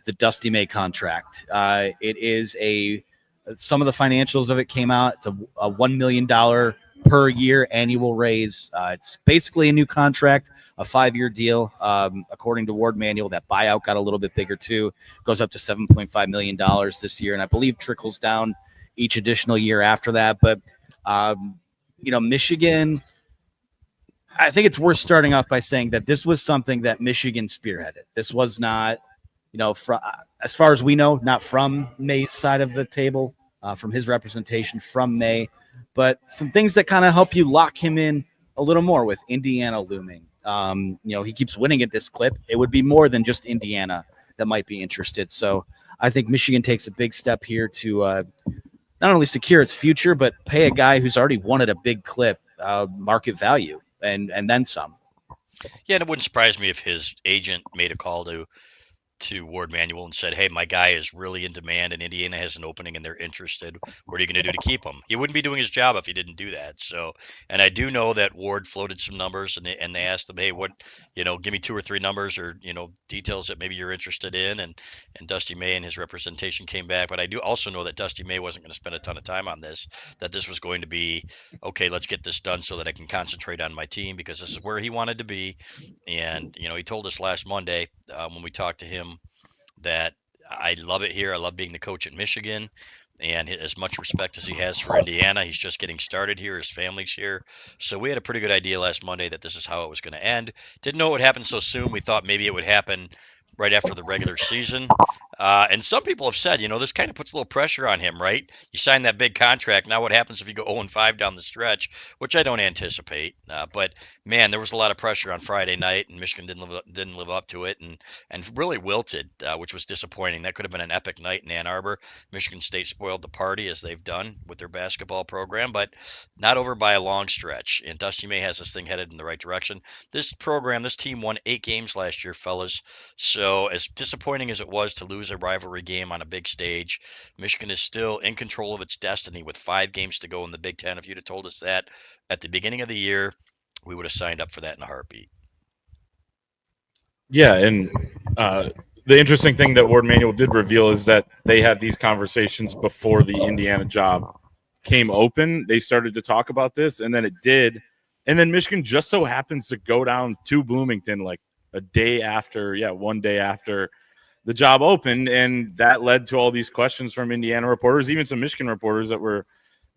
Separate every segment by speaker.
Speaker 1: the Dusty May contract. It is some of the financials of it came out. It's a $1 million per year annual raise. It's basically a new contract, a 5-year deal. According to Ward Manuel, that buyout got a little bit bigger too. Goes up to $7.5 million this year, and I believe trickles down each additional year after that. But Michigan, I think it's worth starting off by saying that this was something that Michigan spearheaded. This was not, as far as we know, not from May's side of the table, from his representation from May, but some things that kind of help you lock him in a little more with Indiana looming. He keeps winning at this clip. It would be more than just Indiana that might be interested. So I think Michigan takes a big step here to not only secure its future, but pay a guy who's already won at a big clip, market value, and then some.
Speaker 2: Yeah, and it wouldn't surprise me if his agent made a call to Ward Manuel and said, hey, my guy is really in demand and Indiana has an opening and they're interested. What are you going to do to keep him? He wouldn't be doing his job if he didn't do that. So, and I do know that Ward floated some numbers and they asked him, hey, what, give me 2 or 3 numbers or, details that maybe you're interested in. And Dusty May and his representation came back. But I do also know that Dusty May wasn't going to spend a ton of time on this, that this was going to be, okay, let's get this done so that I can concentrate on my team because this is where he wanted to be. And, he told us last Monday when we talked to him, that I love it here. I love being the coach at Michigan, and as much respect as he has for Indiana, he's just getting started here. His family's here. So we had a pretty good idea last Monday that this is how it was going to end. Didn't know it would happen so soon. We thought maybe it would happen right after the regular season. And some people have said, this kind of puts a little pressure on him, right? You sign that big contract. Now what happens if you go 0-5 down the stretch, which I don't anticipate. But man, there was a lot of pressure on Friday night, and Michigan didn't live up to it, and really wilted, which was disappointing. That could have been an epic night in Ann Arbor. Michigan State spoiled the party, as they've done with their basketball program, but not over by a long stretch. And Dusty May has this thing headed in the right direction. This team won 8 games last year, fellas. So as disappointing as it was to lose a rivalry game on a big stage, Michigan is still in control of its destiny with 5 games to go in the Big Ten. If you'd have told us that at the beginning of the year, we would have signed up for that in a heartbeat.
Speaker 3: Yeah, and the interesting thing that Ward Manuel did reveal is that they had these conversations before the Indiana job came open. They started to talk about this, and then it did. And then Michigan just so happens to go down to Bloomington like one day after the job opened, and that led to all these questions from Indiana reporters, even some Michigan reporters that were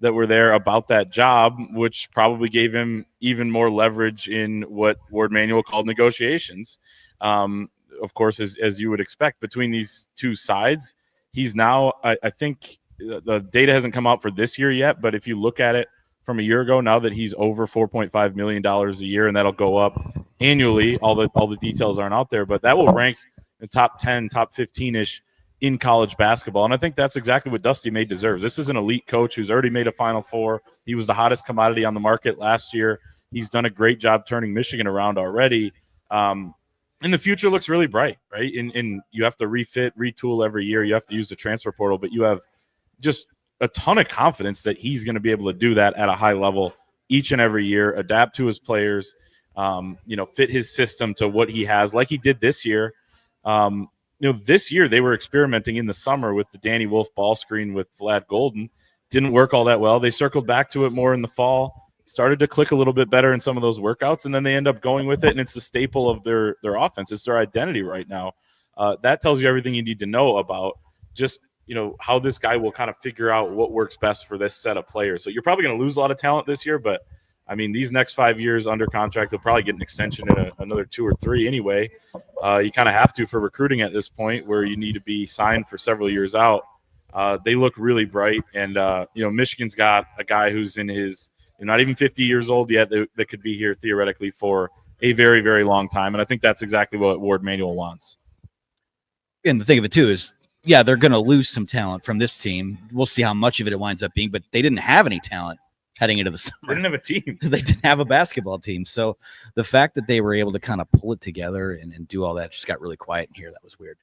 Speaker 3: there about that job, which probably gave him even more leverage in what Ward Manuel called negotiations. Of course, as you would expect, between these two sides, he's now, I think the data hasn't come out for this year yet, but if you look at it from a year ago, now that he's over $4.5 million a year, and that'll go up annually, all the details aren't out there, but that will rank the top 10, top 15-ish in college basketball. And I think that's exactly what Dusty May deserves. This is an elite coach who's already made a Final Four. He was the hottest commodity on the market last year. He's done a great job turning Michigan around already. And the future looks really bright, right? And you have to refit, retool every year. You have to use the transfer portal, but you have just a ton of confidence that he's going to be able to do that at a high level each and every year, adapt to his players, fit his system to what he has, like he did this year. This year they were experimenting in the summer with the Danny Wolf ball screen with Vlad Golden. Didn't work all that well. They circled back to it more in the fall, started to click a little bit better in some of those workouts, and then they end up going with it, and it's the staple of their offense. It's their identity right now. That tells you everything you need to know about just, how this guy will kind of figure out what works best for this set of players. So you're probably going to lose a lot of talent this year, but I mean, these next 5 years under contract, they'll probably get an extension in another 2 or 3 anyway. You kind of have to for recruiting at this point where you need to be signed for several years out. They look really bright. And, Michigan's got a guy who's in his not even 50 years old yet that could be here theoretically for a very, very long time. And I think that's exactly what Ward Manuel wants.
Speaker 1: And the thing of it, too, is, yeah, they're going to lose some talent from this team. We'll see how much of it winds up being, but they didn't have any talent heading into the summer.
Speaker 3: They didn't have a team.
Speaker 1: They didn't have a basketball team. So the fact that they were able to kind of pull it together and do all that just got really quiet in here. That was weird.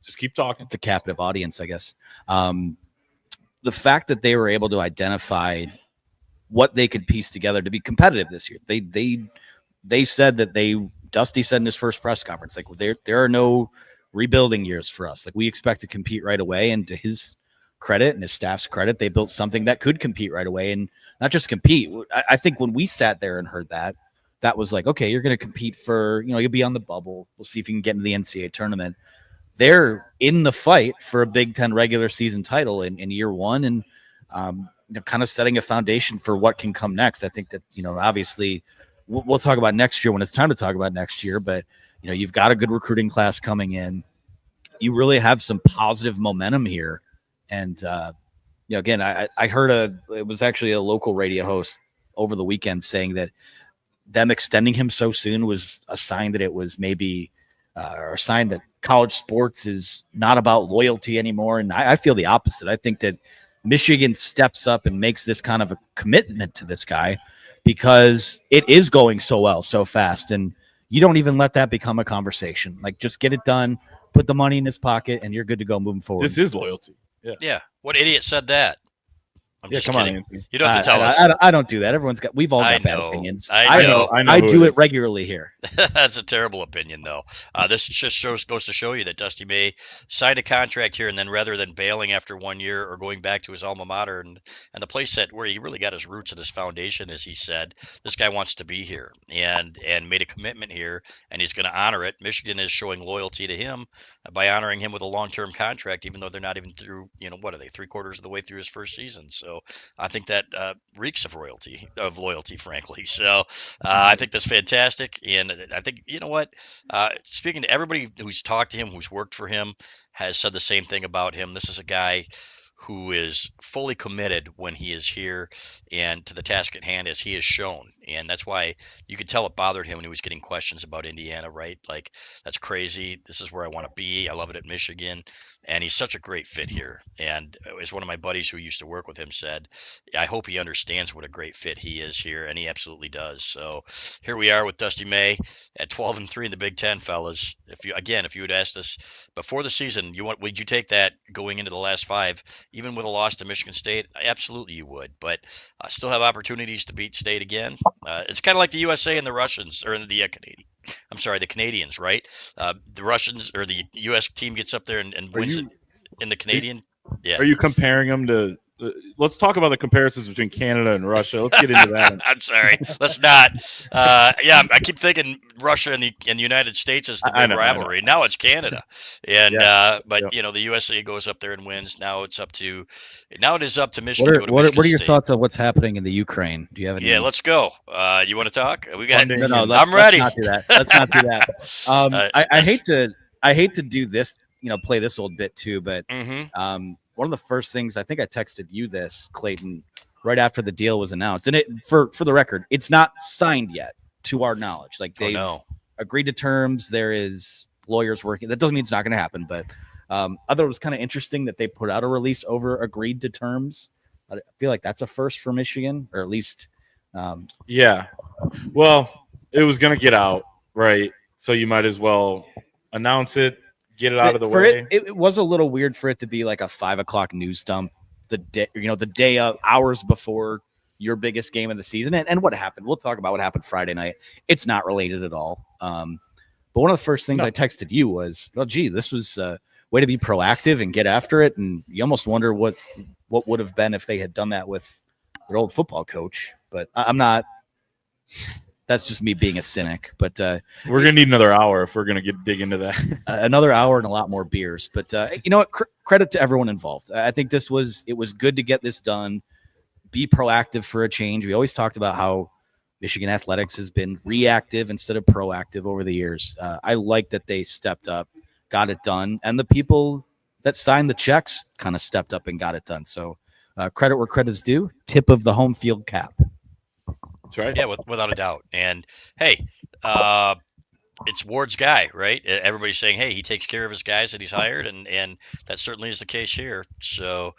Speaker 3: Just keep talking.
Speaker 1: It's a captive audience, I guess. The fact that they were able to identify what they could piece together to be competitive this year. They said that Dusty said in his first press conference, like there are no rebuilding years for us. Like, we expect to compete right away. And to his credit and his staff's credit, they built something that could compete right away, and not just compete. I think when we sat there and heard that, that was like, okay, you're going to compete for, you'll be on the bubble. We'll see if you can get into the NCAA tournament. They're in the fight for a Big Ten regular season title in year one, and kind of setting a foundation for what can come next. I think that, obviously we'll talk about next year when it's time to talk about next year, but you've got a good recruiting class coming in. You really have some positive momentum here. And, again, I heard it was actually a local radio host over the weekend saying that them extending him so soon was a sign that it was maybe or a sign that college sports is not about loyalty anymore. And I feel the opposite. I think that Michigan steps up and makes this kind of a commitment to this guy because it is going so well, so fast. And you don't even let that become a conversation. Like, just get it done, put the money in his pocket, and you're good to go moving forward.
Speaker 3: This is loyalty.
Speaker 2: Yeah. What idiot said that? I'm just
Speaker 3: come
Speaker 2: kidding.
Speaker 3: on, Anthony.
Speaker 2: You don't have to tell us.
Speaker 1: I don't do that. We've all got bad opinions.
Speaker 2: I know.
Speaker 1: I do it regularly here.
Speaker 2: That's a terrible opinion, though. This just goes to show you that Dusty May signed a contract here, and then rather than bailing after 1 year or going back to his alma mater and the place that where he really got his roots and his foundation, as he said, this guy wants to be here and made a commitment here, and he's going to honor it. Michigan is showing loyalty to him by honoring him with a long-term contract, even though they're not even through, what are they, 3/4 of the way through his first season. So I think that reeks of loyalty, frankly. So I think that's fantastic. And I think, you know what, speaking to everybody who's talked to him, who's worked for him, has said the same thing about him. This is a guy who is fully committed when he is here and to the task at hand, as he has shown. And that's why you could tell it bothered him when he was getting questions about Indiana, right? Like, that's crazy. This is where I want to be. I love it at Michigan. And he's such a great fit here. And as one of my buddies who used to work with him said, I hope he understands what a great fit he is here. And he absolutely does. So here we are with Dusty May at 12-3 in the Big Ten, fellas. If you had asked us before the season, would you take that going into the last 5, even with a loss to Michigan State? Absolutely you would. But still have opportunities to beat State again. It's kind of like the USA and the Russians, or the the Canadians, right? The Russians or the U.S. team gets up there and wins it in the Canadian. Yeah.
Speaker 3: Are you comparing them to? Let's talk about the comparisons between Canada and Russia. Let's get into that.
Speaker 2: I'm sorry. Let's not. I keep thinking Russia and the United States is the big rivalry. Now it's Canada, and the USA goes up there and wins. Now it is up to Michigan.
Speaker 1: What are your thoughts on what's happening in the Ukraine? Do you have any?
Speaker 2: Yeah, let's go. You want to talk? We got.
Speaker 1: No.
Speaker 2: I'm ready.
Speaker 1: Let's not do that. Let's not do that. I hate to do this. Play this old bit too, but one of the first things, I think I texted you this, Clayton, right after the deal was announced. And it, for the record, it's not signed yet to our knowledge. Like, they've agreed to terms. There is lawyers working. That doesn't mean it's not going to happen, but I thought it was kind of interesting that they put out a release over agreed to terms. I feel like that's a first for Michigan, or at least.
Speaker 3: Yeah. Well, it was going to get out, right? So you might as well announce it. Get it out of the way.
Speaker 1: It was a little weird for it to be like a 5:00 news dump the day of hours before your biggest game of the season. And what happened? We'll talk about what happened Friday night. It's not related at all. But one of the first things I texted you was, well, gee, this was a way to be proactive and get after it. And you almost wonder what would have been if they had done that with their old football coach. But I'm not. That's just me being a cynic, but
Speaker 3: we're gonna need another hour if we're gonna dig into that.
Speaker 1: Another hour and a lot more beers. But you know what? Credit to everyone involved. I think it was good to get this done. Be proactive for a change. We always talked about how Michigan athletics has been reactive instead of proactive over the years. I like that they stepped up, got it done, and the people that signed the checks kind of stepped up and got it done. So credit where credit's due. Tip of the home field cap.
Speaker 3: That's right.
Speaker 2: Yeah, without a doubt. And hey, it's Ward's guy, right? Everybody's saying, hey, he takes care of his guys that he's hired, and that certainly is the case here. So,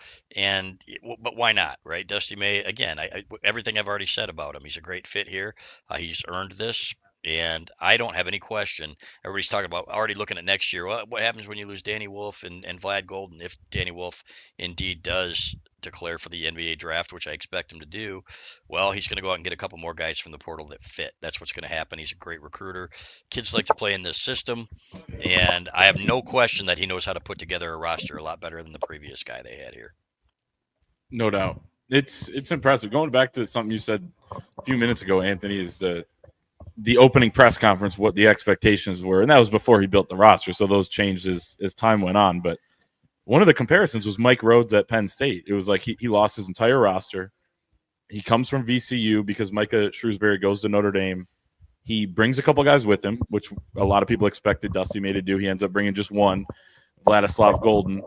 Speaker 2: but why not, right? Dusty May, again, everything I've already said about him. He's a great fit here. He's earned this. And I don't have any question. Everybody's talking about already looking at next year. What happens when you lose Danny Wolf and Vlad Golden? If Danny Wolf indeed does declare for the NBA draft, which I expect him to do, well, he's going to go out and get a couple more guys from the portal that fit. That's what's going to happen. He's a great recruiter. Kids like to play in this system. And I have no question that he knows how to put together a roster a lot better than the previous guy they had here.
Speaker 3: No doubt. It's impressive. Going back to something you said a few minutes ago, Anthony, is the opening press conference, what the expectations were, and that was before he built the roster, so those changed as time went on. But one of the comparisons was Mike Rhodes at Penn State. It was like he lost his entire roster. He comes from VCU because Micah Shrewsbury goes to Notre Dame. He brings a couple guys with him, which a lot of people expected Dusty May to do. He ends up bringing just one, Vladislav Golden.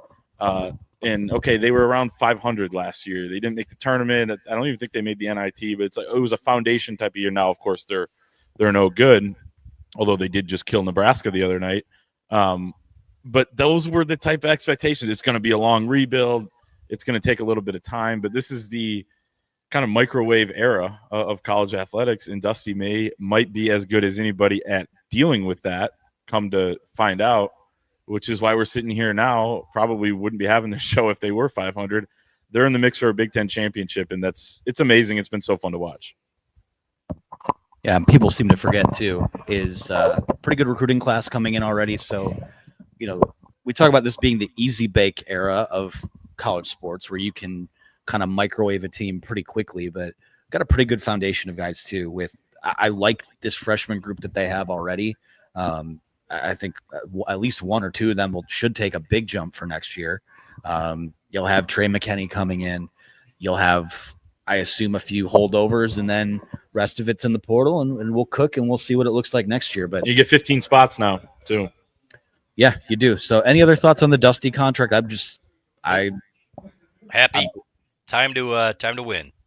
Speaker 3: And okay, they were around 500 last year. They didn't make the tournament. I don't even think they made the NIT, but it was a foundation type of year. Now, of course, they're no good, although they did just kill Nebraska the other night. But those were the type of expectations. It's going to be a long rebuild. It's going to take a little bit of time, but this is the kind of microwave era of college athletics, and Dusty May might be as good as anybody at dealing with that, come to find out, which is why we're sitting here now. Probably wouldn't be having this show if they were 500. They're in the mix for a Big Ten championship, and it's amazing. It's been so fun to watch.
Speaker 1: Yeah, and people seem to forget too is pretty good recruiting class coming in already. So, we talk about this being the easy bake era of college sports, where you can kind of microwave a team pretty quickly, but got a pretty good foundation of guys too. I like this freshman group that they have already. I think at least one or two of them should take a big jump for next year. You'll have Trey McKinney coming in. You'll have, I assume, a few holdovers, and then rest of it's in the portal, and we'll cook and we'll see what it looks like next year. But
Speaker 3: you get 15 spots now too.
Speaker 1: Yeah, you do. So any other thoughts on the Dusty contract? I
Speaker 2: happy. Time to win.